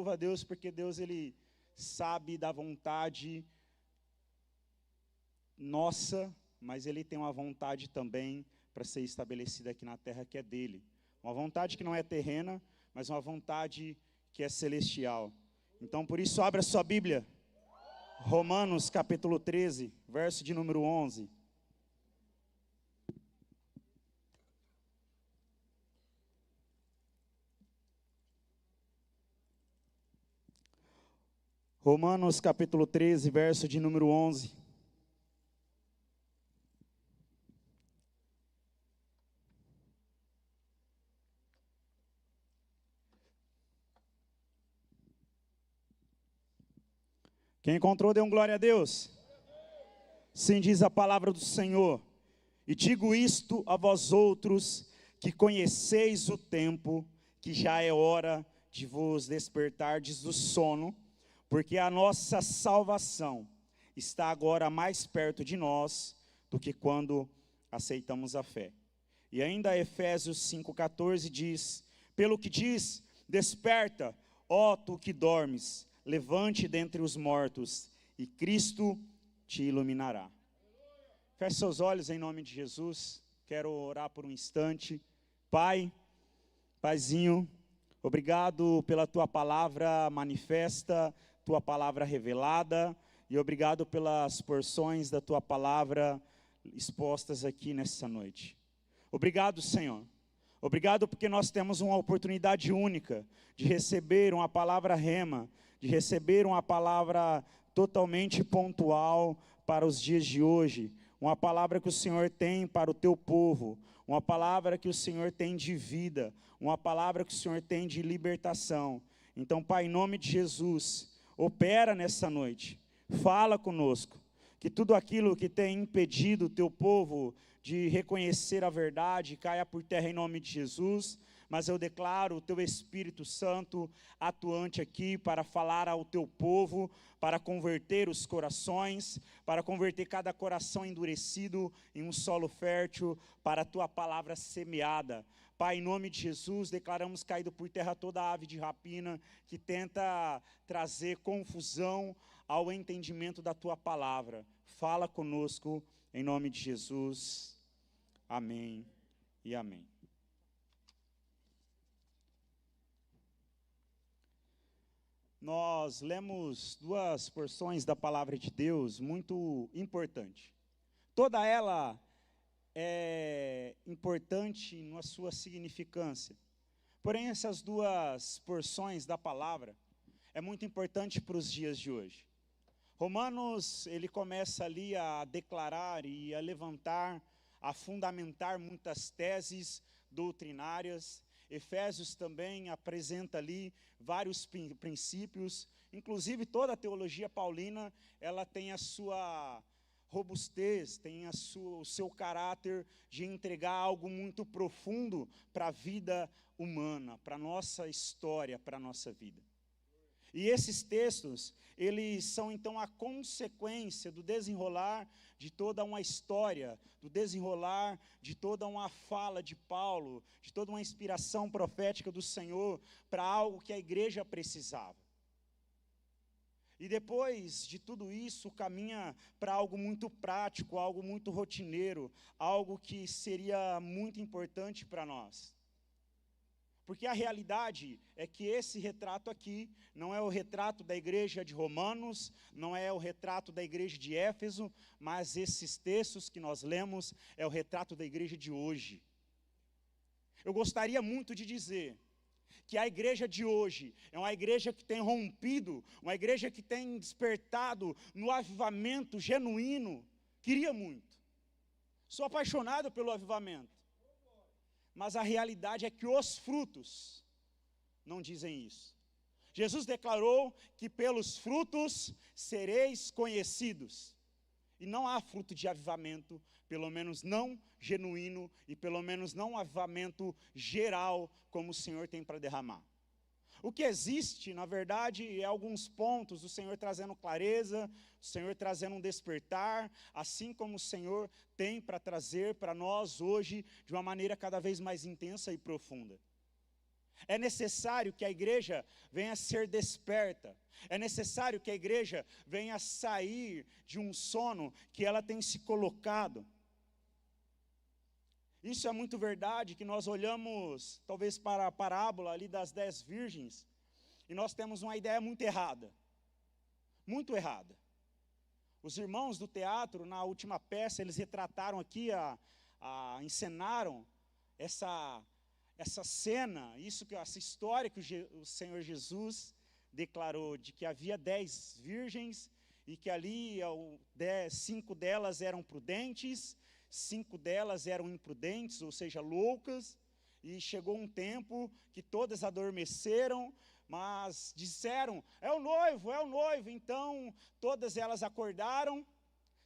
louvo a Deus porque Deus, Ele sabe da vontade nossa, mas Ele tem uma vontade também para ser estabelecida aqui na terra que é dEle. Uma vontade que não é terrena, mas uma vontade que é celestial. Então, por isso, abra sua Bíblia. Romanos capítulo 13, verso de número 11. Romanos capítulo 13, verso de número 11. Quem encontrou, dê um glória a Deus. Sim, diz a palavra do Senhor. E digo isto a vós outros, que conheceis o tempo, que já é hora de vos despertardes do sono, porque a nossa salvação está agora mais perto de nós do que quando aceitamos a fé. E ainda Efésios 5,14 diz, pelo que diz, desperta, ó tu que dormes, levante dentre os mortos, e Cristo te iluminará. Feche seus olhos em nome de Jesus. Quero orar por um instante. Pai, Paizinho, obrigado pela tua palavra manifesta, tua palavra revelada, e obrigado pelas porções da tua palavra expostas aqui nessa noite. Obrigado, Senhor. Obrigado porque nós temos uma oportunidade única de receber uma palavra rema, de receber uma palavra totalmente pontual para os dias de hoje, uma palavra que o Senhor tem para o teu povo, uma palavra que o Senhor tem de vida, uma palavra que o Senhor tem de libertação. Então, Pai, em nome de Jesus, opera nessa noite, fala conosco, que tudo aquilo que tem impedido o teu povo de reconhecer a verdade caia por terra em nome de Jesus. Mas eu declaro o teu Espírito Santo atuante aqui para falar ao teu povo, para converter os corações, para converter cada coração endurecido em um solo fértil, para a tua palavra semeada. Pai, em nome de Jesus, declaramos caído por terra toda ave de rapina que tenta trazer confusão ao entendimento da tua palavra. Fala conosco, em nome de Jesus. Amém e amém. Nós lemos duas porções da palavra de Deus muito importante. Toda ela é importante na sua significância. Porém, essas duas porções da palavra é muito importante para os dias de hoje. Romanos, ele começa ali a declarar e a levantar, a fundamentar muitas teses doutrinárias. Efésios também apresenta ali vários princípios, inclusive toda a teologia paulina, ela tem a sua robustez, tem o seu caráter de entregar algo muito profundo para a vida humana, para a nossa história, para a nossa vida. E esses textos, eles são então a consequência do desenrolar de toda uma história, do desenrolar de toda uma fala de Paulo, de toda uma inspiração profética do Senhor para algo que a igreja precisava. E depois de tudo isso, caminha para algo muito prático, algo muito rotineiro, algo que seria muito importante para nós. Porque a realidade é que esse retrato aqui não é o retrato da igreja de Romanos, não é o retrato da igreja de Éfeso, mas esses textos que nós lemos é o retrato da igreja de hoje. Eu gostaria muito de dizer que a igreja de hoje é uma igreja que tem rompido, uma igreja que tem despertado no avivamento genuíno. Queria muito. Sou apaixonado pelo avivamento. Mas a realidade é que os frutos não dizem isso. Jesus declarou que pelos frutos sereis conhecidos. E não há fruto de avivamento, pelo menos não genuíno, e pelo menos não um avivamento geral, como o Senhor tem para derramar. O que existe, na verdade, é alguns pontos, o Senhor trazendo clareza, o Senhor trazendo um despertar, assim como o Senhor tem para trazer para nós hoje, de uma maneira cada vez mais intensa e profunda. É necessário que a igreja venha a ser desperta. É necessário que a igreja venha a sair de um sono que ela tem se colocado. Isso é muito verdade, que nós olhamos, talvez, para a parábola ali das 10 virgens, e nós temos uma ideia muito errada. Muito errada. Os irmãos do teatro, na última peça, eles retrataram aqui, encenaram essa cena, essa história que o Senhor Jesus declarou, de que havia 10 virgens, e que ali 5 delas eram prudentes, 5 delas eram imprudentes, ou seja, loucas, e chegou um tempo que todas adormeceram, mas disseram, é o noivo, então todas elas acordaram.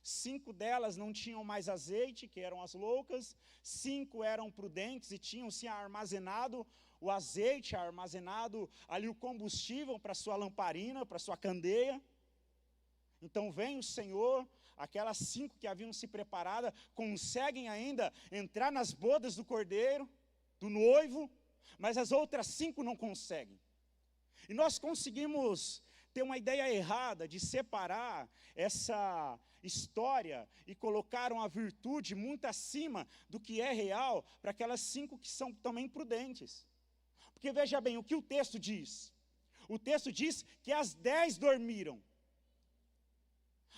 5 delas não tinham mais azeite, que eram as loucas, 5 eram prudentes e tinham se armazenado o azeite, armazenado ali o combustível para sua lamparina, para sua candeia. Então vem o Senhor, aquelas 5 que haviam se preparado, conseguem ainda entrar nas bodas do cordeiro, do noivo, mas as outras 5 não conseguem. E nós conseguimos ter uma ideia errada de separar essa história e colocar uma virtude muito acima do que é real para aquelas 5 que são também prudentes. Porque veja bem, o que o texto diz? O texto diz que as 10 dormiram.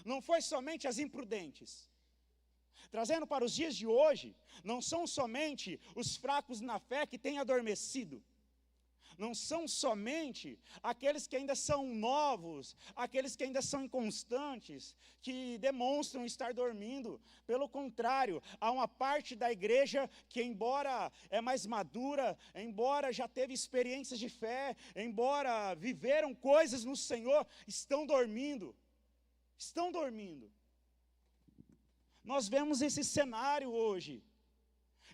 Não foi somente as imprudentes. Trazendo para os dias de hoje, não são somente os fracos na fé que têm adormecido. Não são somente aqueles que ainda são novos, aqueles que ainda são inconstantes, que demonstram estar dormindo. Pelo contrário, há uma parte da igreja que, embora é mais madura, embora já teve experiências de fé, embora viveram coisas no Senhor, estão dormindo. Estão dormindo. Nós vemos esse cenário hoje,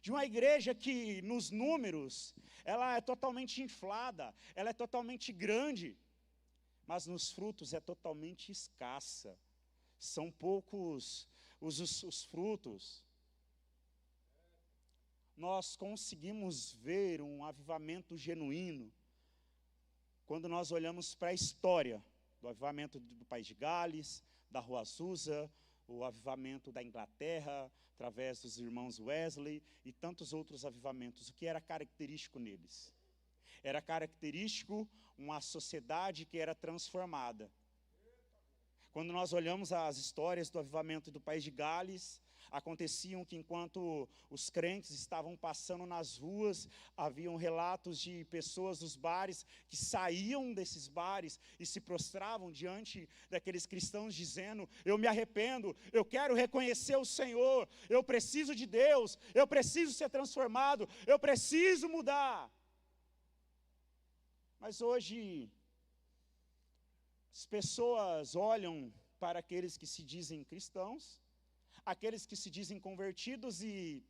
de uma igreja que nos números, ela é totalmente inflada, ela é totalmente grande, mas nos frutos é totalmente escassa. São poucos os frutos. Nós conseguimos ver um avivamento genuíno quando nós olhamos para a história do avivamento do País de Gales, da Rua Azusa, o avivamento da Inglaterra, através dos irmãos Wesley e tantos outros avivamentos. O que era característico neles? Era característico uma sociedade que era transformada. Quando nós olhamos as histórias do avivamento do País de Gales, aconteciam que enquanto os crentes estavam passando nas ruas, haviam relatos de pessoas dos bares que saíam desses bares e se prostravam diante daqueles cristãos dizendo, eu me arrependo, eu quero reconhecer o Senhor, eu preciso de Deus, eu preciso ser transformado, eu preciso mudar. Mas hoje, as pessoas olham para aqueles que se dizem cristãos, aqueles que se dizem convertidos e,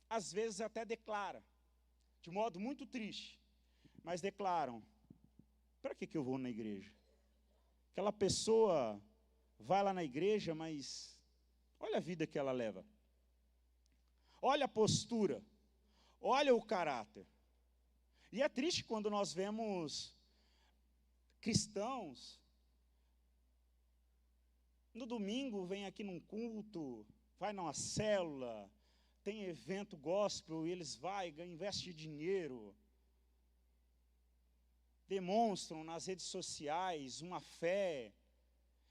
às vezes, até declaram, de modo muito triste, mas declaram, para que eu vou na igreja? Aquela pessoa vai lá na igreja, mas olha a vida que ela leva. Olha a postura, olha o caráter. E é triste quando nós vemos cristãos, no domingo vem aqui num culto, vai numa célula, tem evento gospel, e eles investem dinheiro, demonstram nas redes sociais uma fé,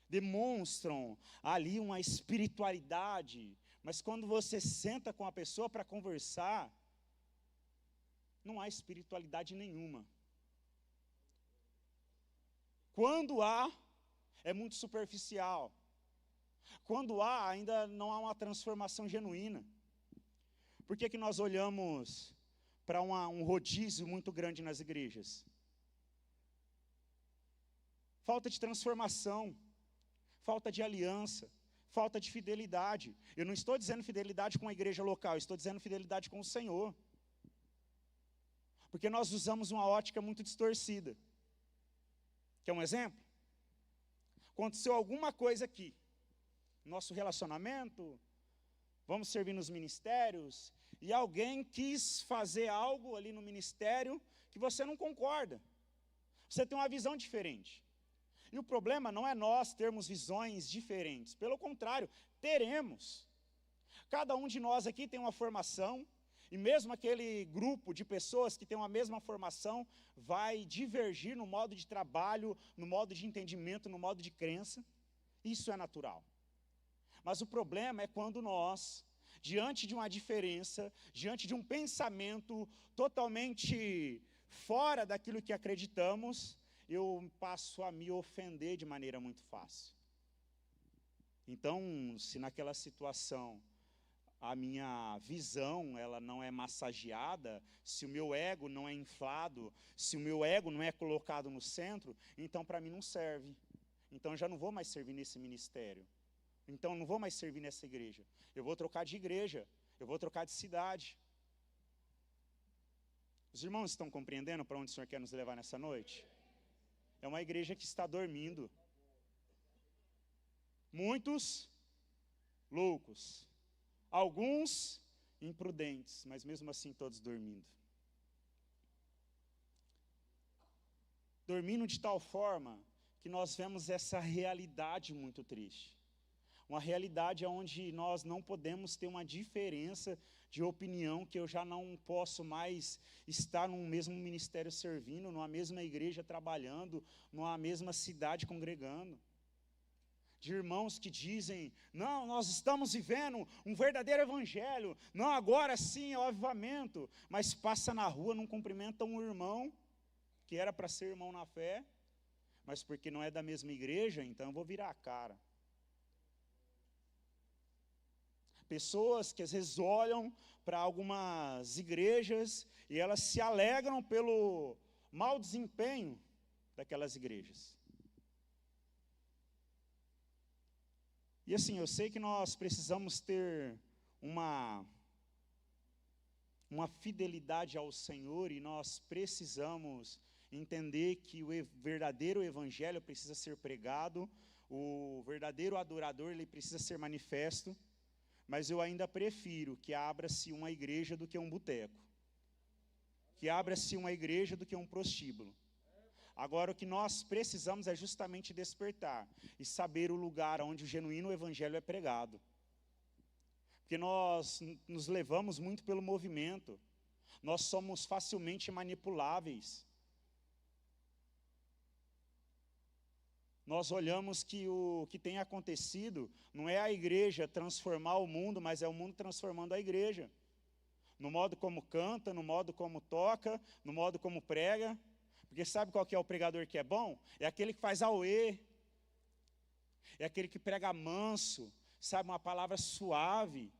demonstram ali uma espiritualidade, mas quando você senta com a pessoa para conversar, não há espiritualidade nenhuma. Quando há, é muito superficial. Quando há, ainda não há uma transformação genuína. Por que nós olhamos para um rodízio muito grande nas igrejas? Falta de transformação, falta de aliança, falta de fidelidade. Eu não estou dizendo fidelidade com a igreja local, eu estou dizendo fidelidade com o Senhor. Porque nós usamos uma ótica muito distorcida. Quer um exemplo? Aconteceu alguma coisa aqui, nosso relacionamento, vamos servir nos ministérios, e alguém quis fazer algo ali no ministério que você não concorda. Você tem uma visão diferente. E o problema não é nós termos visões diferentes. Pelo contrário, teremos. Cada um de nós aqui tem uma formação, e mesmo aquele grupo de pessoas que tem uma mesma formação, vai divergir no modo de trabalho, no modo de entendimento, no modo de crença. Isso é natural. Mas o problema é quando nós, diante de uma diferença, diante de um pensamento totalmente fora daquilo que acreditamos, eu passo a me ofender de maneira muito fácil. Então, se naquela situação a minha visão ela não é massageada, se o meu ego não é inflado, se o meu ego não é colocado no centro, então para mim não serve. Então eu já não vou mais servir nesse ministério. Então eu não vou mais servir nessa igreja. Eu vou trocar de igreja, eu vou trocar de cidade. Os irmãos estão compreendendo para onde o Senhor quer nos levar nessa noite? É uma igreja que está dormindo. Muitos loucos. Alguns imprudentes, mas mesmo assim todos dormindo. Dormindo de tal forma que nós vemos essa realidade muito triste. Uma realidade onde nós não podemos ter uma diferença de opinião, que eu já não posso mais estar num mesmo ministério servindo, numa mesma igreja trabalhando, numa mesma cidade congregando. De irmãos que dizem, não, nós estamos vivendo um verdadeiro evangelho, não, agora sim é o avivamento, mas passa na rua, não cumprimenta um irmão, que era para ser irmão na fé, mas porque não é da mesma igreja, então eu vou virar a cara. Pessoas que às vezes olham para algumas igrejas e elas se alegram pelo mau desempenho daquelas igrejas. E assim, eu sei que nós precisamos ter uma fidelidade ao Senhor, e nós precisamos entender que o verdadeiro evangelho precisa ser pregado, o verdadeiro adorador ele precisa ser manifesto, mas eu ainda prefiro que abra-se uma igreja do que um boteco, que abra-se uma igreja do que um prostíbulo. Agora, o que nós precisamos é justamente despertar e saber o lugar onde o genuíno evangelho é pregado. Porque nós nos levamos muito pelo movimento, nós somos facilmente manipuláveis. Nós olhamos que o que tem acontecido não é a igreja transformar o mundo, mas é o mundo transformando a igreja. No modo como canta, no modo como toca, no modo como prega. Porque sabe qual que é o pregador que é bom? É aquele que faz auê. É aquele que prega manso, sabe, uma palavra suave.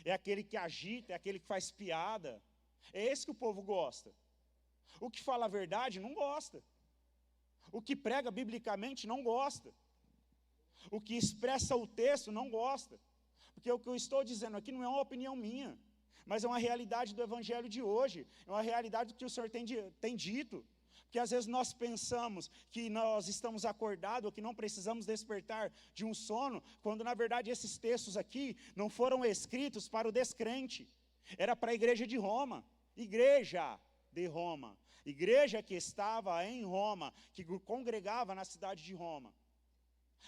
É aquele que agita, é aquele que faz piada. É esse que o povo gosta. O que fala a verdade não gosta. O que prega biblicamente não gosta. O que expressa o texto não gosta. Porque o que eu estou dizendo aqui não é uma opinião minha, mas é uma realidade do evangelho de hoje, é uma realidade do que o Senhor tem dito. Porque às vezes nós pensamos que nós estamos acordados, que não precisamos despertar de um sono, quando na verdade esses textos aqui não foram escritos para o descrente, era para a igreja de Roma, igreja que estava em Roma, que congregava na cidade de Roma,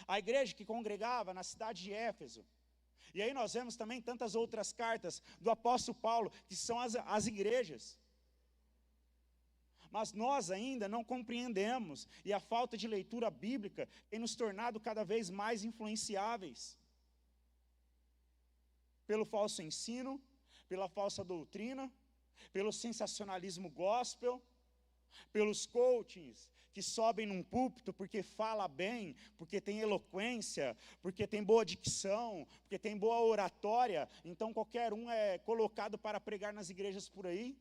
a igreja que congregava na cidade de Éfeso. E aí nós vemos também tantas outras cartas do apóstolo Paulo, que são as igrejas. Mas nós ainda não compreendemos, e a falta de leitura bíblica tem nos tornado cada vez mais influenciáveis pelo falso ensino, pela falsa doutrina, pelo sensacionalismo gospel, pelos coachings que sobem num púlpito porque fala bem, porque tem eloquência, porque tem boa dicção, porque tem boa oratória, então qualquer um é colocado para pregar nas igrejas por aí.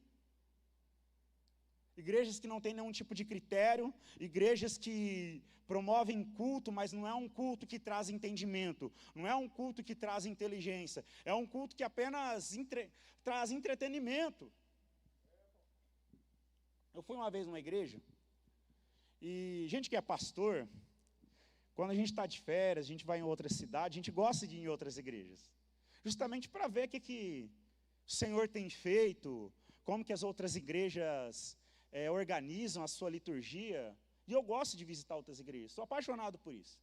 Igrejas que não têm nenhum tipo de critério, igrejas que promovem culto, mas não é um culto que traz entendimento, não é um culto que traz inteligência, é um culto que apenas traz entretenimento. Eu fui uma vez numa igreja, e gente que é pastor, quando a gente está de férias, a gente vai em outra cidade, a gente gosta de ir em outras igrejas, justamente para ver o que o Senhor tem feito, como que as outras igrejas organizam a sua liturgia. E eu gosto de visitar outras igrejas, sou apaixonado por isso.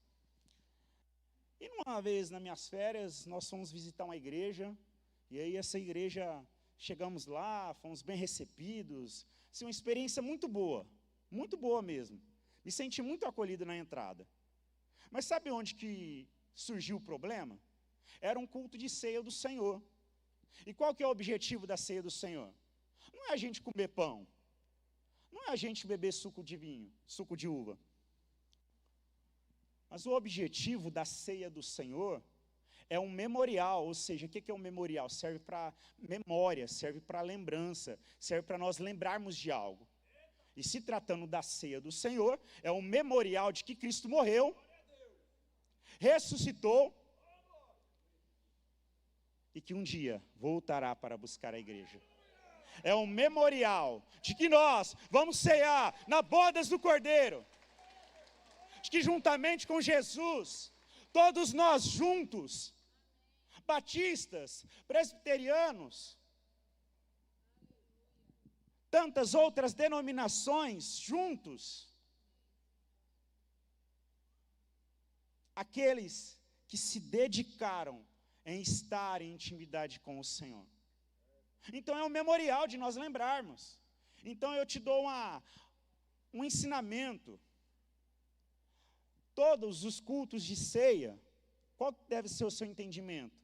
E uma vez nas minhas férias, nós fomos visitar uma igreja, e aí essa igreja, chegamos lá, fomos bem recebidos, assim, uma experiência muito boa mesmo. Me senti muito acolhido na entrada. Mas sabe onde que surgiu o problema? Era um culto de ceia do Senhor. E qual que é o objetivo da ceia do Senhor? Não é a gente comer pão, não é a gente beber suco de vinho, suco de uva. Mas o objetivo da ceia do Senhor é um memorial, ou seja, o que é um memorial? Serve para memória, serve para lembrança, serve para nós lembrarmos de algo. E se tratando da ceia do Senhor, é um memorial de que Cristo morreu, ressuscitou, e que um dia voltará para buscar a igreja. É um memorial de que nós vamos cear na bodas do Cordeiro, de que juntamente com Jesus, todos nós juntos, batistas, presbiterianos, tantas outras denominações juntos, aqueles que se dedicaram em estar em intimidade com o Senhor. Então é um memorial de nós lembrarmos. Então eu te dou um ensinamento. Todos os cultos de ceia, qual deve ser o seu entendimento?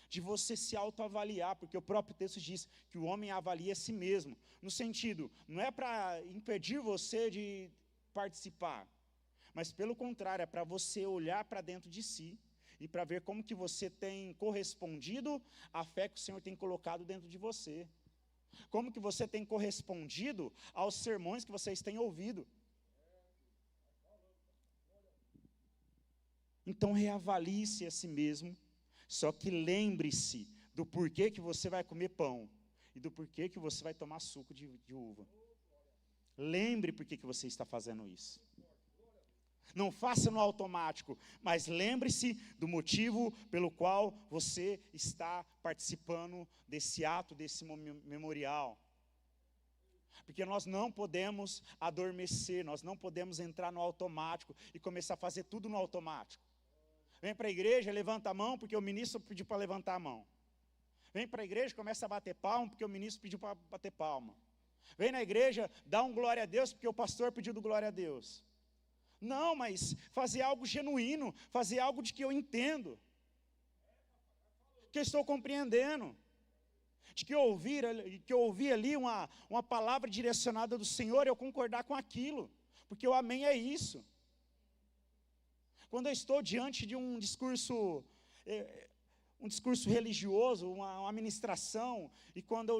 De você se autoavaliar, porque o próprio texto diz que o homem avalia a si mesmo. No sentido, não é para impedir você de participar, mas pelo contrário, é para você olhar para dentro de si e para ver como que você tem correspondido à fé que o Senhor tem colocado dentro de você. Como que você tem correspondido aos sermões que vocês têm ouvido. Então reavalie-se a si mesmo, só que lembre-se do porquê que você vai comer pão e do porquê que você vai tomar suco de uva. Lembre por que você está fazendo isso. Não faça no automático, mas lembre-se do motivo pelo qual você está participando desse ato, desse memorial. Porque nós não podemos adormecer, nós não podemos entrar no automático e começar a fazer tudo no automático. Vem para a igreja, levanta a mão, porque o ministro pediu para levantar a mão. Vem para a igreja, começa a bater palma, porque o ministro pediu para bater palma. Vem na igreja, dá um glória a Deus, porque o pastor pediu do glória a Deus. Não, mas fazer algo genuíno, fazer algo de que eu entendo, que eu estou compreendendo, de que eu ouvi ali uma palavra direcionada do Senhor, eu concordar com aquilo, porque o amém é isso. Quando eu estou diante de um discurso religioso, uma ministração, e quando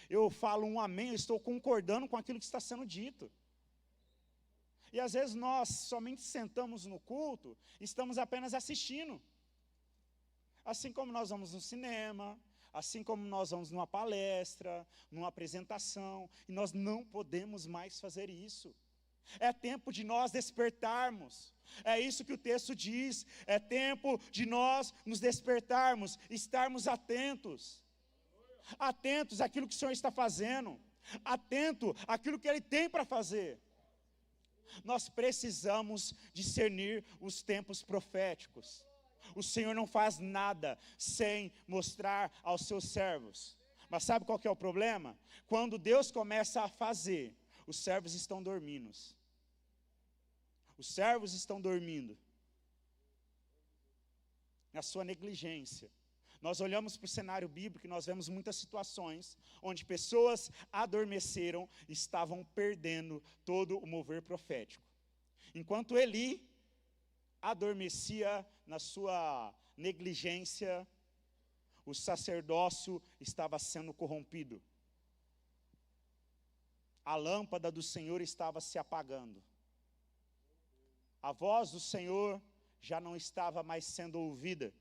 eu falo um amém, eu estou concordando com aquilo que está sendo dito. E às vezes nós somente sentamos no culto, estamos apenas assistindo. Assim como nós vamos no cinema, assim como nós vamos numa palestra, numa apresentação, e nós não podemos mais fazer isso. É tempo de nós despertarmos. É isso que o texto diz. É tempo de nós nos despertarmos, estarmos atentos. Atentos àquilo que o Senhor está fazendo. Atento àquilo que Ele tem para fazer. Nós precisamos discernir os tempos proféticos. O Senhor não faz nada sem mostrar aos seus servos. Mas sabe qual que é o problema? Quando Deus começa a fazer, os servos estão dormindo. Os servos estão dormindo. Na sua negligência. Nós olhamos para o cenário bíblico e nós vemos muitas situações onde pessoas adormeceram e estavam perdendo todo o mover profético. Enquanto Eli adormecia na sua negligência, o sacerdócio estava sendo corrompido. A lâmpada do Senhor estava se apagando. A voz do Senhor já não estava mais sendo ouvida.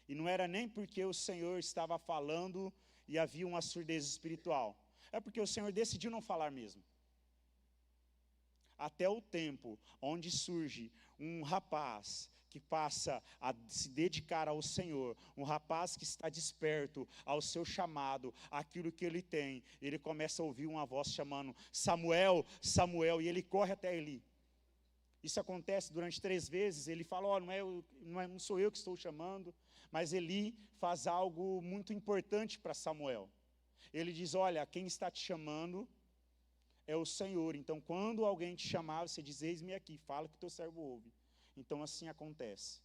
E não era nem porque o Senhor estava falando e havia uma surdez espiritual. É porque o Senhor decidiu não falar mesmo. Até o tempo onde surge um rapaz que passa a se dedicar ao Senhor, um rapaz que está desperto ao seu chamado, aquilo que ele tem, ele começa a ouvir uma voz chamando: Samuel, Samuel, e ele corre até Eli. Isso acontece durante 3 vezes, ele fala: ó, não sou eu que estou chamando, mas Eli faz algo muito importante para Samuel. Ele diz: olha, quem está te chamando é o Senhor, então quando alguém te chamar, você diz: eis-me aqui, fala que o teu servo ouve. Então assim acontece.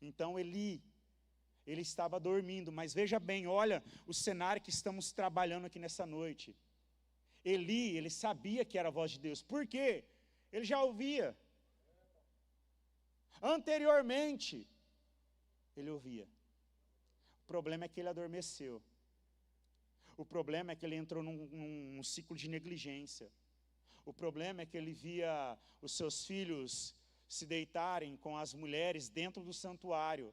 Então ele estava dormindo, mas veja bem, olha o cenário que estamos trabalhando aqui nessa noite. Ele sabia que era a voz de Deus, por quê? Ele já ouvia. Anteriormente, ele ouvia. O problema é que ele adormeceu. O problema é que ele entrou num ciclo de negligência. O problema é que ele via os seus filhos se deitarem com as mulheres dentro do santuário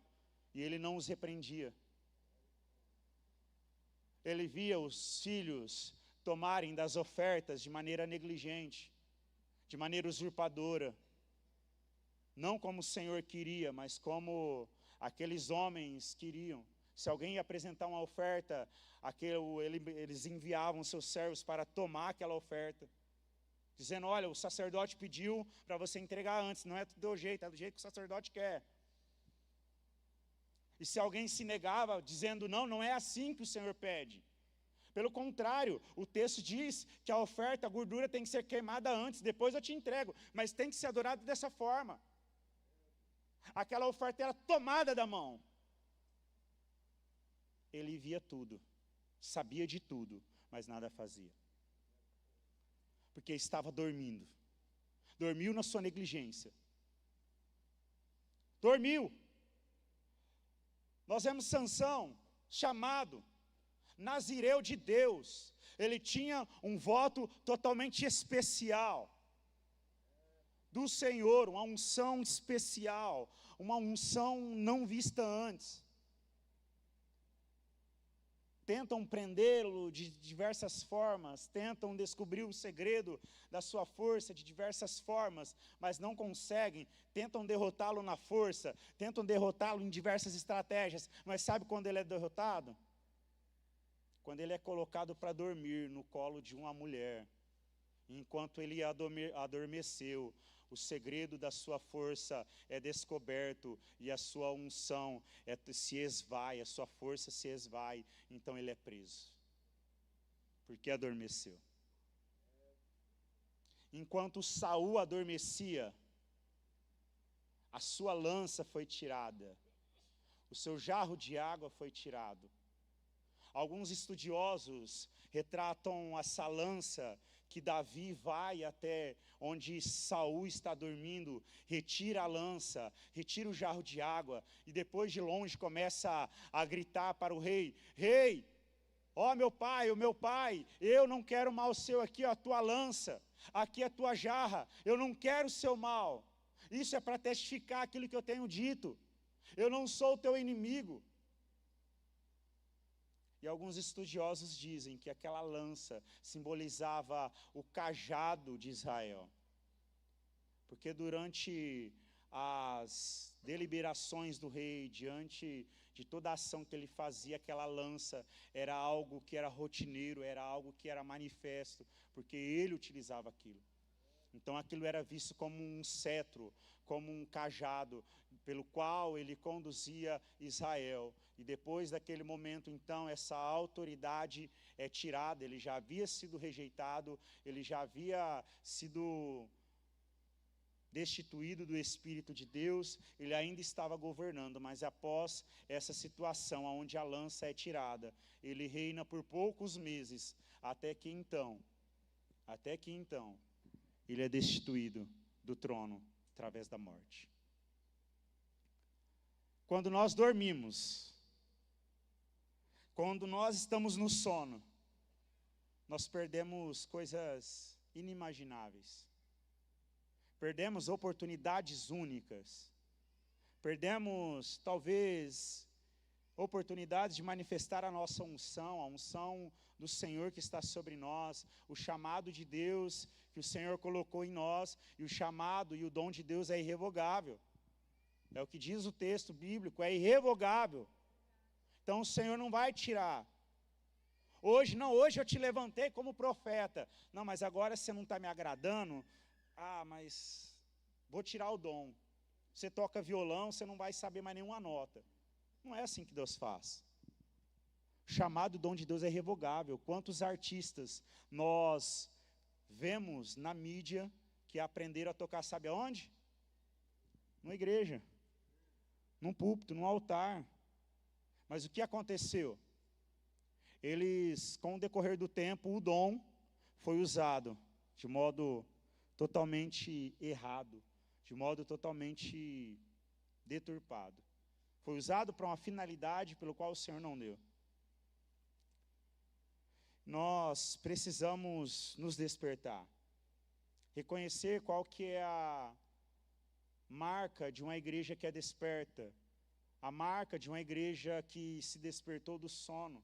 e ele não os repreendia. Ele via os filhos tomarem das ofertas de maneira negligente, de maneira usurpadora. Não como o Senhor queria, mas como aqueles homens queriam. Se alguém ia apresentar uma oferta, eles enviavam seus servos para tomar aquela oferta, dizendo: olha, o sacerdote pediu para você entregar antes, não é do teu jeito, é do jeito que o sacerdote quer. E se alguém se negava, dizendo: não, não é assim que o Senhor pede. Pelo contrário, o texto diz que a oferta, a gordura tem que ser queimada antes, depois eu te entrego, mas tem que ser adorado dessa forma. Aquela oferta era tomada da mão. Ele via tudo, sabia de tudo, mas nada fazia. Porque estava dormindo. Dormiu na sua negligência. Dormiu. Nós vemos Sansão, chamado nazireu de Deus. Ele tinha um voto totalmente especial do Senhor, uma unção especial, uma unção não vista antes. Tentam prendê-lo de diversas formas, tentam descobrir o segredo da sua força de diversas formas, mas não conseguem, tentam derrotá-lo na força, tentam derrotá-lo em diversas estratégias, mas sabe quando ele é derrotado? Quando ele é colocado para dormir no colo de uma mulher, enquanto ele adormeceu, o segredo da sua força é descoberto e a sua unção se esvai, a sua força se esvai, então ele é preso, porque adormeceu. Enquanto Saul adormecia, a sua lança foi tirada, o seu jarro de água foi tirado. Alguns estudiosos retratam essa lança que Davi vai até onde Saul está dormindo, retira a lança, retira o jarro de água, e depois de longe começa a gritar para o rei: rei, ó meu pai, o meu pai, eu não quero mal seu, aqui a tua lança, aqui a tua jarra, eu não quero o seu mal. Isso é para testificar aquilo que eu tenho dito, eu não sou o teu inimigo. E alguns estudiosos dizem que aquela lança simbolizava o cajado de Israel. Porque durante as deliberações do rei, diante de toda a ação que ele fazia, aquela lança era algo que era rotineiro, era algo que era manifesto, porque ele utilizava aquilo. Então aquilo era visto como um cetro, como um cajado, pelo qual ele conduzia Israel. E depois daquele momento, então, essa autoridade é tirada. Ele já havia sido rejeitado, ele já havia sido destituído do Espírito de Deus, ele ainda estava governando, mas após essa situação, onde a lança é tirada, ele reina por poucos meses, até que então, ele é destituído do trono através da morte. Quando nós dormimos, quando nós estamos no sono, nós perdemos coisas inimagináveis. Perdemos oportunidades únicas. Perdemos, talvez, oportunidades de manifestar a nossa unção, a unção do Senhor que está sobre nós, o chamado de Deus que o Senhor colocou em nós, e o chamado e o dom de Deus é irrevogável. É o que diz o texto bíblico, é irrevogável. Então o Senhor não vai tirar. Hoje eu te levantei como profeta. Não, mas agora você não está me agradando. Mas vou tirar o dom. Você toca violão, você não vai saber mais nenhuma nota. Não é assim que Deus faz. O chamado dom de Deus é irrevogável. Quantos artistas nós vemos na mídia que aprenderam a tocar, sabe aonde? Numa igreja, num púlpito, num altar. Mas o que aconteceu? Eles, com o decorrer do tempo, o dom foi usado de modo totalmente errado, de modo totalmente deturpado. Foi usado para uma finalidade pelo qual o Senhor não deu. Nós precisamos nos despertar, reconhecer qual que é a marca de uma igreja que é desperta, a marca de uma igreja que se despertou do sono.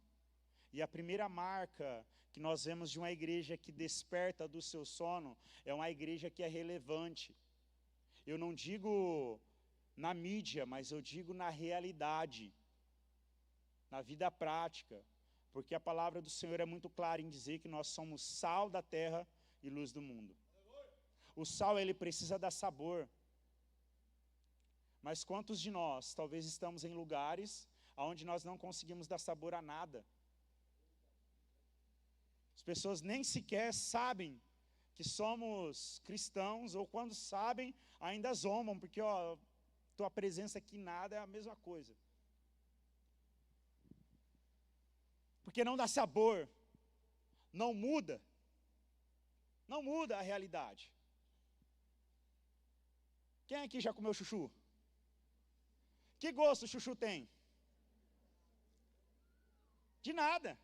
E a primeira marca que nós vemos de uma igreja que desperta do seu sono é uma igreja que é relevante. Eu não digo na mídia, mas eu digo na realidade, na vida prática. Porque a palavra do Senhor é muito clara em dizer que nós somos sal da terra e luz do mundo. O sal, ele precisa dar sabor. Mas quantos de nós, talvez estamos em lugares onde nós não conseguimos dar sabor a nada? As pessoas nem sequer sabem que somos cristãos, ou quando sabem, ainda zombam, porque tua presença aqui nada é a mesma coisa. Porque não dá sabor, não muda a realidade. Quem aqui já comeu chuchu? Que gosto o chuchu tem? De nada.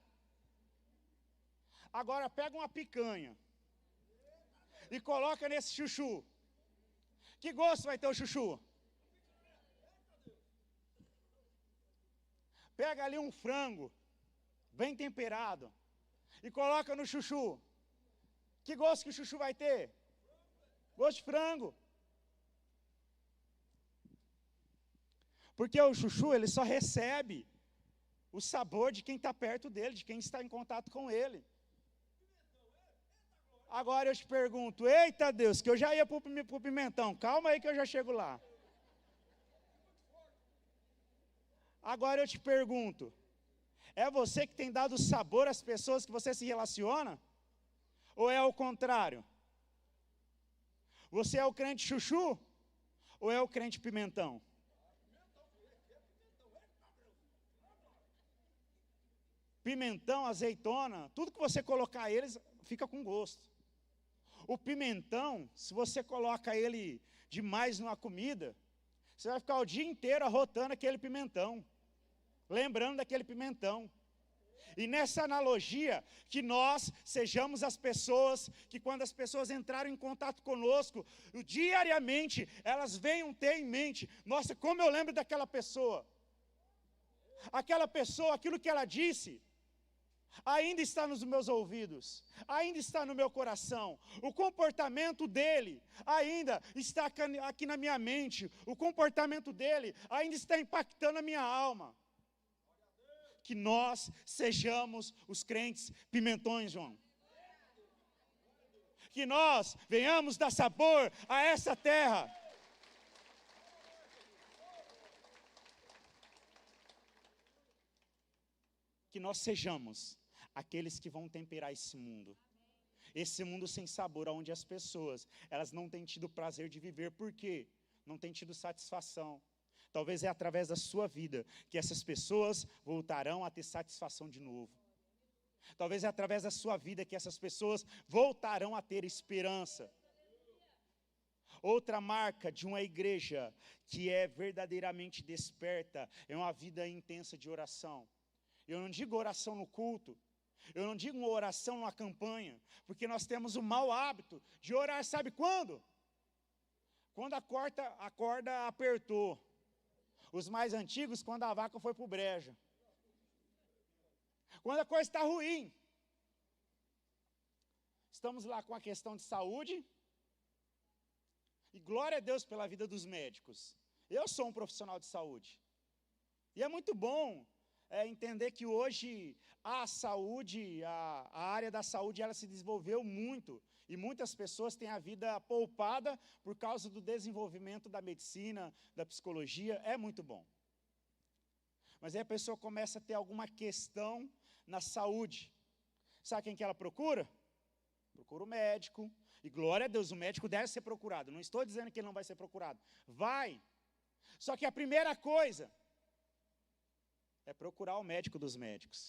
Agora pega uma picanha e coloca nesse chuchu. Que gosto vai ter o chuchu? Pega ali um frango bem temperado e coloca no chuchu. Que gosto que o chuchu vai ter? Gosto de frango. Porque o chuchu, ele só recebe o sabor de quem está perto dele, de quem está em contato com ele. Agora eu te pergunto, eita Deus, que eu já ia para o pimentão, calma aí que eu já chego lá. Agora eu te pergunto, é você que tem dado sabor às pessoas que você se relaciona? Ou é o contrário? Você é o crente chuchu? Ou é o crente pimentão? Pimentão, azeitona, tudo que você colocar eles, fica com gosto. O pimentão, se você coloca ele demais numa comida, você vai ficar o dia inteiro arrotando aquele pimentão, lembrando daquele pimentão. E nessa analogia, que nós sejamos as pessoas, que quando as pessoas entraram em contato conosco, diariamente, elas venham ter em mente, nossa, como eu lembro daquela pessoa, aquilo que ela disse, ainda está nos meus ouvidos, ainda está no meu coração, o comportamento dele ainda está aqui na minha mente, o comportamento dele ainda está impactando a minha alma. Que nós sejamos os crentes pimentões, João. Que nós venhamos dar sabor a essa terra. Que nós sejamos aqueles que vão temperar esse mundo. Esse mundo sem sabor, onde as pessoas, elas não têm tido prazer de viver. Por quê? Não têm tido satisfação. Talvez é através da sua vida que essas pessoas voltarão a ter satisfação de novo. Talvez é através da sua vida que essas pessoas voltarão a ter esperança. Outra marca de uma igreja que é verdadeiramente desperta é uma vida intensa de oração. Eu não digo oração no culto, eu não digo uma oração numa campanha, porque nós temos o mau hábito de orar, sabe quando? Quando a corda apertou. Os mais antigos, quando a vaca foi para o brejo. Quando a coisa está ruim. Estamos lá com a questão de saúde. E glória a Deus pela vida dos médicos. Eu sou um profissional de saúde. E é muito bom entender que hoje a saúde, a área da saúde, ela se desenvolveu muito. E muitas pessoas têm a vida poupada por causa do desenvolvimento da medicina, da psicologia. É muito bom. Mas aí a pessoa começa a ter alguma questão na saúde. Sabe quem que ela procura? Procura o médico. E glória a Deus, o médico deve ser procurado. Não estou dizendo que ele não vai ser procurado. Vai. Só que a primeira coisa é procurar o médico dos médicos.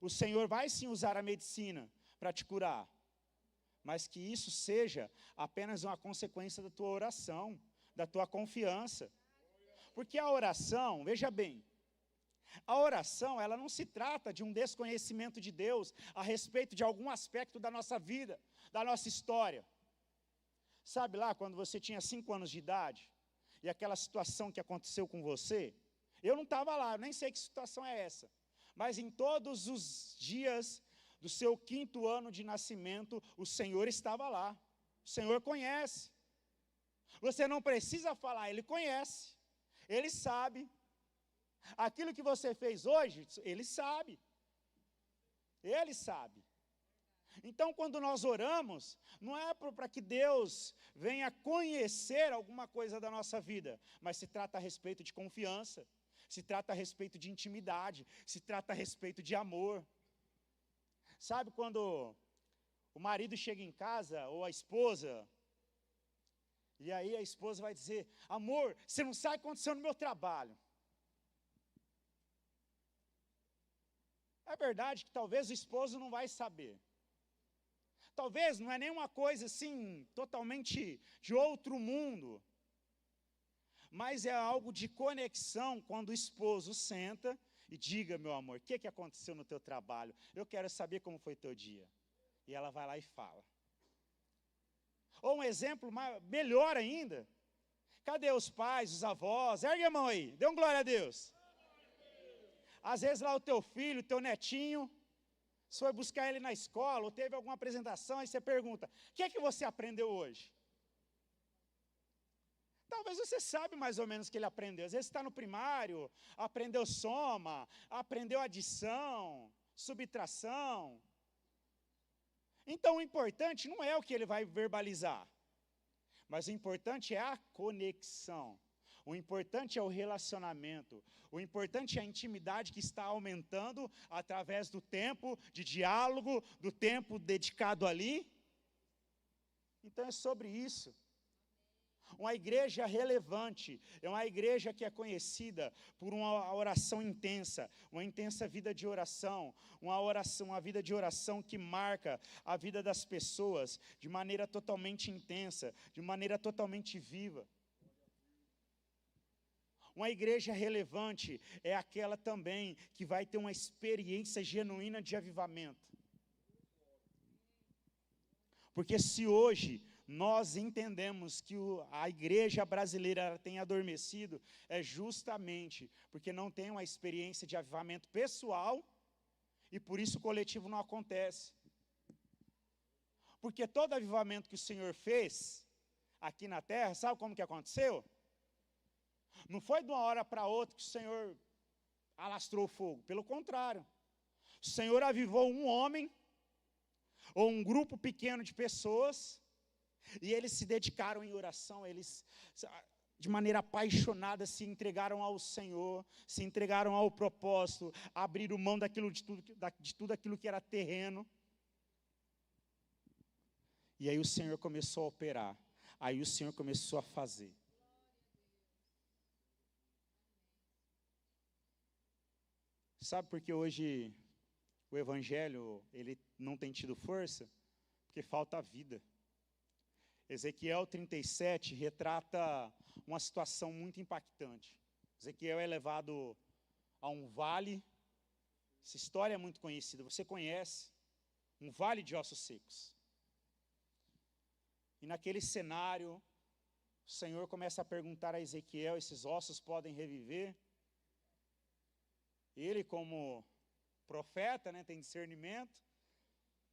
O Senhor vai sim usar a medicina para te curar, mas que isso seja apenas uma consequência da tua oração, da tua confiança. Porque a oração, veja bem, a oração, ela não se trata de um desconhecimento de Deus a respeito de algum aspecto da nossa vida, da nossa história. Sabe lá, quando você tinha 5 anos de idade, e aquela situação que aconteceu com você, eu não estava lá, eu nem sei que situação é essa, mas em todos os dias do seu 5º ano de nascimento, o Senhor estava lá, o Senhor conhece. Você não precisa falar, Ele conhece, Ele sabe. Aquilo que você fez hoje, Ele sabe. Ele sabe. Então, quando nós oramos, não é para que Deus venha conhecer alguma coisa da nossa vida, mas se trata a respeito de confiança, se trata a respeito de intimidade, se trata a respeito de amor. Sabe quando o marido chega em casa, ou a esposa, e aí a esposa vai dizer: amor, você não sabe o que aconteceu no meu trabalho. É verdade que talvez o esposo não vai saber. Talvez não é nenhuma coisa assim, totalmente de outro mundo. Mas é algo de conexão quando o esposo senta e diga: meu amor, o que aconteceu no teu trabalho? Eu quero saber como foi teu dia. E ela vai lá e fala. Ou um exemplo melhor ainda. Cadê os pais, os avós? Ergue a mão aí, dê um glória a Deus. Às vezes lá o teu filho, o teu netinho, você foi buscar ele na escola, ou teve alguma apresentação, aí você pergunta: o que você aprendeu hoje? Talvez você sabe mais ou menos o que ele aprendeu. Às vezes está no primário, aprendeu soma, aprendeu adição, subtração. Então o importante não é o que ele vai verbalizar, mas o importante é a conexão. O importante é o relacionamento. O importante é a intimidade que está aumentando através do tempo de diálogo, do tempo dedicado ali. Então é sobre isso. Uma igreja relevante é uma igreja que é conhecida por uma oração intensa, uma intensa vida de oração, uma vida de oração que marca a vida das pessoas de maneira totalmente intensa, de maneira totalmente viva. Uma igreja relevante é aquela também que vai ter uma experiência genuína de avivamento. Porque se hoje nós entendemos que a igreja brasileira tem adormecido, é justamente porque não tem uma experiência de avivamento pessoal e por isso o coletivo não acontece. Porque todo avivamento que o Senhor fez aqui na terra, sabe como que aconteceu? Não foi de uma hora para outra que o Senhor alastrou o fogo, pelo contrário. O Senhor avivou um homem ou um grupo pequeno de pessoas, e eles se dedicaram em oração, eles de maneira apaixonada se entregaram ao Senhor, se entregaram ao propósito, abriram mão de tudo aquilo que era terreno. E aí o Senhor começou a operar, aí o Senhor começou a fazer. Sabe por que hoje o Evangelho ele não tem tido força? Porque falta vida. Ezequiel 37 retrata uma situação muito impactante. Ezequiel é levado a um vale, essa história é muito conhecida, você conhece, um vale de ossos secos. E naquele cenário, o Senhor começa a perguntar a Ezequiel: esses ossos podem reviver? Ele, como profeta, né, tem discernimento,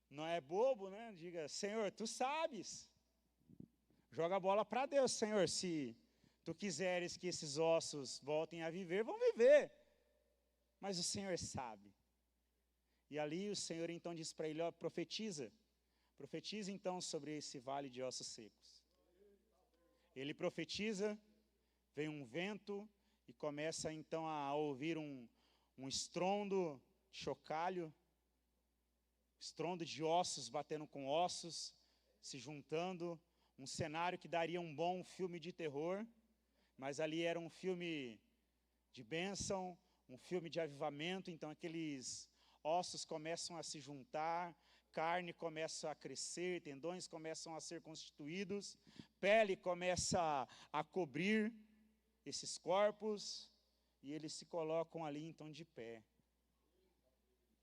não é bobo, né? Diga: Senhor, tu sabes. Joga a bola para Deus: Senhor, se Tu quiseres que esses ossos voltem a viver, vão viver. Mas o Senhor sabe. E ali o Senhor então diz para ele, ó, profetiza. Profetiza então sobre esse vale de ossos secos. Ele profetiza, vem um vento e começa então a ouvir um estrondo de chocalho, estrondo de ossos batendo com ossos, se juntando, um cenário que daria um bom filme de terror, mas ali era um filme de bênção, um filme de avivamento, então aqueles ossos começam a se juntar, carne começa a crescer, tendões começam a ser constituídos, pele começa a cobrir esses corpos, e eles se colocam ali então de pé.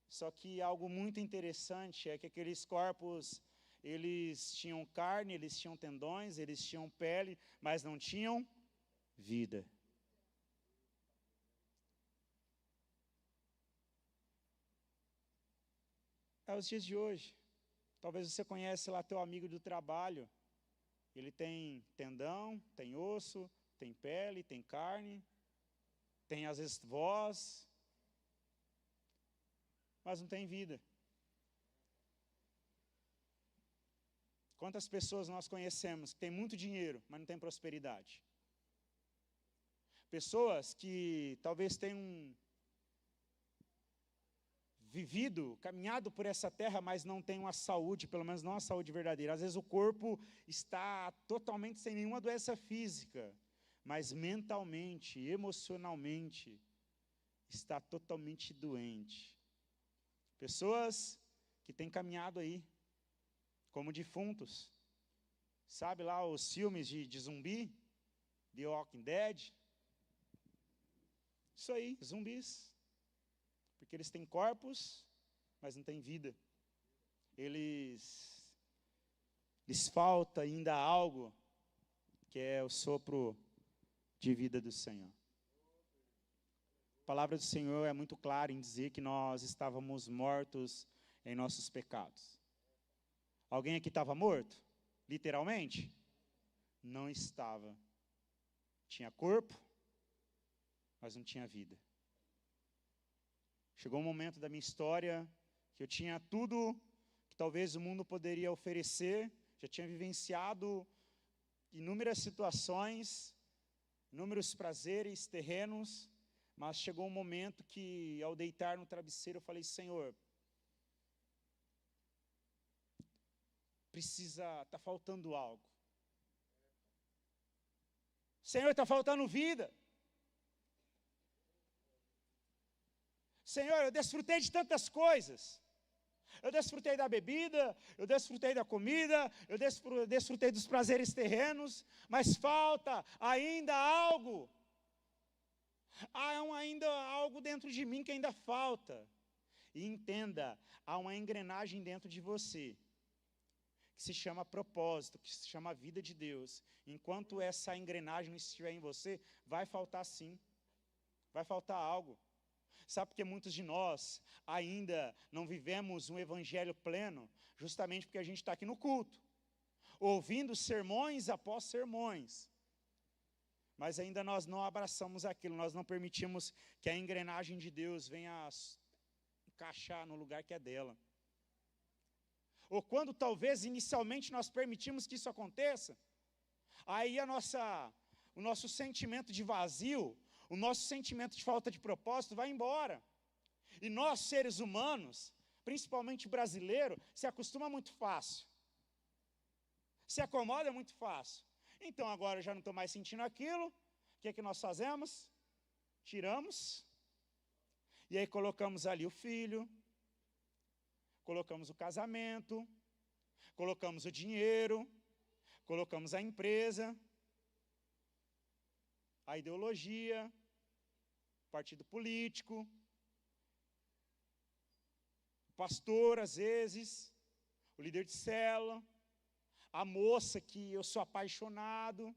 Só que algo muito interessante é que aqueles corpos, eles tinham carne, eles tinham tendões, eles tinham pele, mas não tinham vida. É os dias de hoje. Talvez você conhece lá teu amigo do trabalho. Ele tem tendão, tem osso, tem pele, tem carne, tem às vezes voz, mas não tem vida. Quantas pessoas nós conhecemos que têm muito dinheiro, mas não têm prosperidade? Pessoas que talvez tenham vivido, caminhado por essa terra, mas não têm uma saúde, pelo menos não uma saúde verdadeira. Às vezes o corpo está totalmente sem nenhuma doença física, mas mentalmente, emocionalmente, está totalmente doente. Pessoas que têm caminhado aí, como defuntos. Sabe lá os filmes de zumbi? The Walking Dead? Isso aí, zumbis. Porque eles têm corpos, mas não têm vida. Lhes falta ainda algo, que é o sopro de vida do Senhor. A palavra do Senhor é muito clara em dizer que nós estávamos mortos em nossos pecados. Alguém aqui estava morto? Literalmente? Não estava. Tinha corpo, mas não tinha vida. Chegou um momento da minha história que eu tinha tudo que talvez o mundo poderia oferecer, já tinha vivenciado inúmeras situações, inúmeros prazeres terrenos, mas chegou um momento que, ao deitar no travesseiro, eu falei, Senhor, está faltando algo. Senhor, está faltando vida. Senhor, eu desfrutei de tantas coisas. Eu desfrutei da bebida, eu desfrutei da comida, eu desfrutei dos prazeres terrenos, mas falta ainda algo. Há ainda algo dentro de mim que ainda falta. E entenda, há uma engrenagem dentro de você, que se chama propósito, que se chama vida de Deus. Enquanto essa engrenagem não estiver em você, vai faltar sim. Vai faltar algo. Sabe por que muitos de nós ainda não vivemos um evangelho pleno? Justamente porque a gente está aqui no culto, ouvindo sermões após sermões. Mas ainda nós não abraçamos aquilo, nós não permitimos que a engrenagem de Deus venha encaixar no lugar que é dela. Ou quando talvez inicialmente nós permitimos que isso aconteça, aí o nosso sentimento de vazio, o nosso sentimento de falta de propósito vai embora. E nós, seres humanos, principalmente brasileiro, se acostuma muito fácil. Se acomoda muito fácil. Então agora eu já não estou mais sentindo aquilo, o que é que nós fazemos? Tiramos, e aí colocamos ali o filho, colocamos o casamento, colocamos o dinheiro, colocamos a empresa, a ideologia, o partido político, o pastor, às vezes, o líder de célula, a moça que eu sou apaixonado.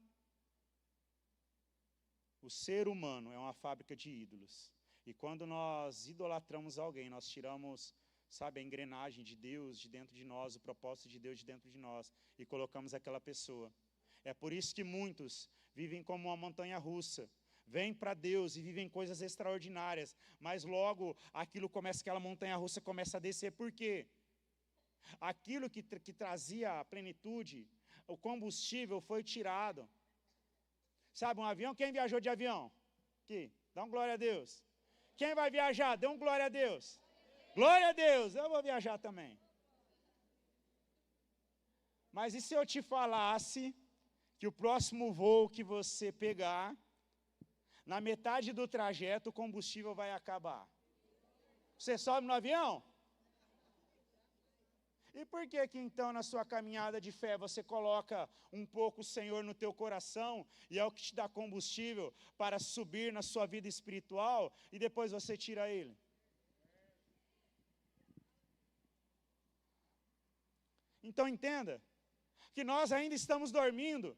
O ser humano é uma fábrica de ídolos. E quando nós idolatramos alguém, nós tiramos, sabe, a engrenagem de Deus de dentro de nós, o propósito de Deus de dentro de nós, e colocamos aquela pessoa. É por isso que muitos vivem como uma montanha-russa. Vêm para Deus e vivem coisas extraordinárias, mas logo aquela montanha-russa começa a descer. Por quê? Aquilo que trazia a plenitude, o combustível foi tirado. Sabe, um avião, quem viajou de avião? Aqui, dá um glória a Deus. Quem vai viajar? Dê um glória a Deus. Glória a Deus, eu vou viajar também. Mas e se eu te falasse que o próximo voo que você pegar, na metade do trajeto o combustível vai acabar? Você sobe no avião? E por que então na sua caminhada de fé você coloca um pouco o Senhor no teu coração e é o que te dá combustível para subir na sua vida espiritual e depois você tira ele? Então entenda que nós ainda estamos dormindo,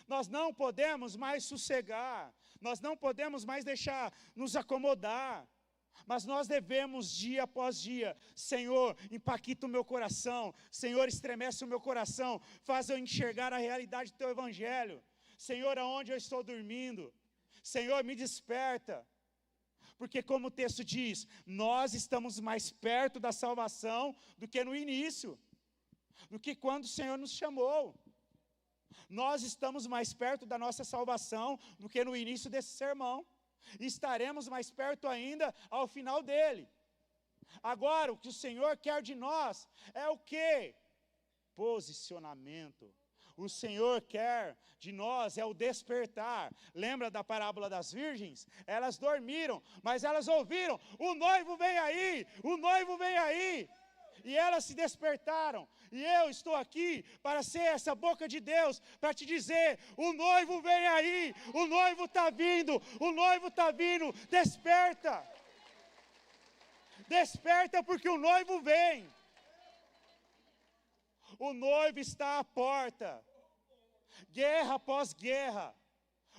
nós não podemos mais sossegar, nós não podemos mais deixar nos acomodar, mas nós devemos dia após dia, Senhor, impacta o meu coração, Senhor, estremece o meu coração, faz eu enxergar a realidade do teu evangelho, Senhor, aonde eu estou dormindo, Senhor, me desperta, porque como o texto diz, nós estamos mais perto da salvação do que no início, do que quando o Senhor nos chamou. Nós estamos mais perto da nossa salvação do que no início desse sermão. E estaremos mais perto ainda ao final dele. Agora, o que o Senhor quer de nós é o quê? Posicionamento. O Senhor quer de nós é o despertar. Lembra da parábola das virgens? Elas dormiram, mas elas ouviram, o noivo vem aí, o noivo vem aí. E elas se despertaram, e eu estou aqui para ser essa boca de Deus, para te dizer, o noivo vem aí, o noivo está vindo, desperta. Desperta porque o noivo vem. O noivo está à porta, guerra após guerra,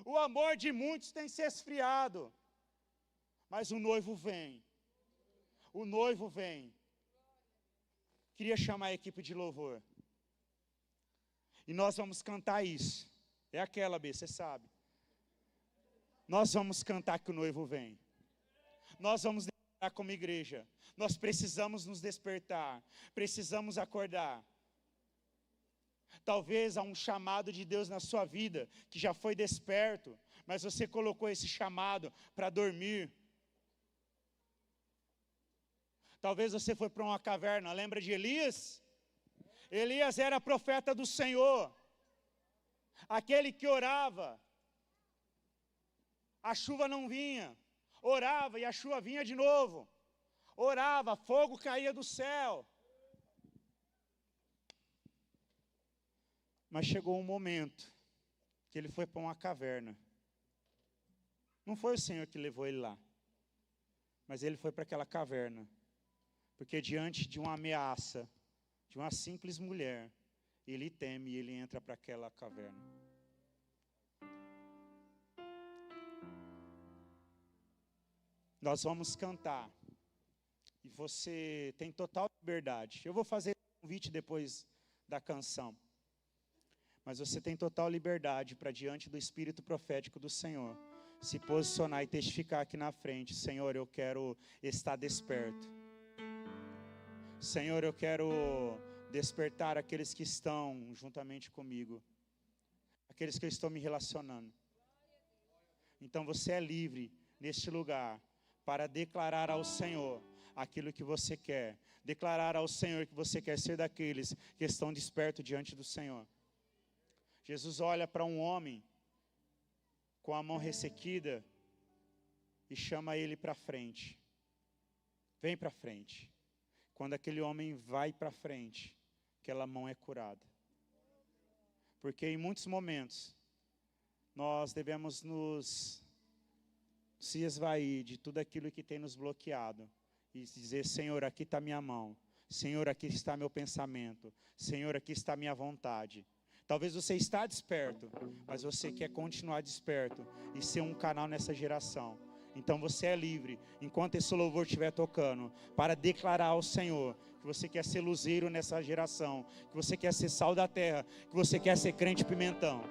o amor de muitos tem se esfriado, mas o noivo vem, o noivo vem. Queria chamar a equipe de louvor. E nós vamos cantar isso. É aquela, B, você sabe. Nós vamos cantar que o noivo vem. Nós vamos declarar como igreja. Nós precisamos nos despertar. Precisamos acordar. Talvez há um chamado de Deus na sua vida, que já foi desperto, mas você colocou esse chamado para dormir. Talvez você foi para uma caverna, lembra de Elias? Elias era profeta do Senhor, aquele que orava, a chuva não vinha, orava e a chuva vinha de novo, orava, fogo caía do céu. Mas chegou um momento que ele foi para uma caverna. Não foi o Senhor que levou ele lá, mas ele foi para aquela caverna. Porque diante de uma ameaça, de uma simples mulher, ele teme e ele entra para aquela caverna. Nós vamos cantar. E você tem total liberdade. Eu vou fazer um convite depois da canção. Mas você tem total liberdade para diante do Espírito profético do Senhor se posicionar e testificar aqui na frente. Senhor, eu quero estar desperto. Senhor, eu quero despertar aqueles que estão juntamente comigo, aqueles que eu estou me relacionando. Então você é livre neste lugar para declarar ao Senhor aquilo que você quer, declarar ao Senhor que você quer ser daqueles que estão despertos diante do Senhor. Jesus olha para um homem com a mão ressequida e chama ele para frente. Vem para frente. Quando aquele homem vai para frente, aquela mão é curada. Porque em muitos momentos, nós devemos se esvair de tudo aquilo que tem nos bloqueado. E dizer, Senhor, aqui está minha mão. Senhor, aqui está meu pensamento. Senhor, aqui está minha vontade. Talvez você está desperto, mas você quer continuar desperto e ser um canal nessa geração. Então você é livre, enquanto esse louvor estiver tocando, para declarar ao Senhor que você quer ser luzeiro nessa geração, que você quer ser sal da terra, que você quer ser crente pimentão.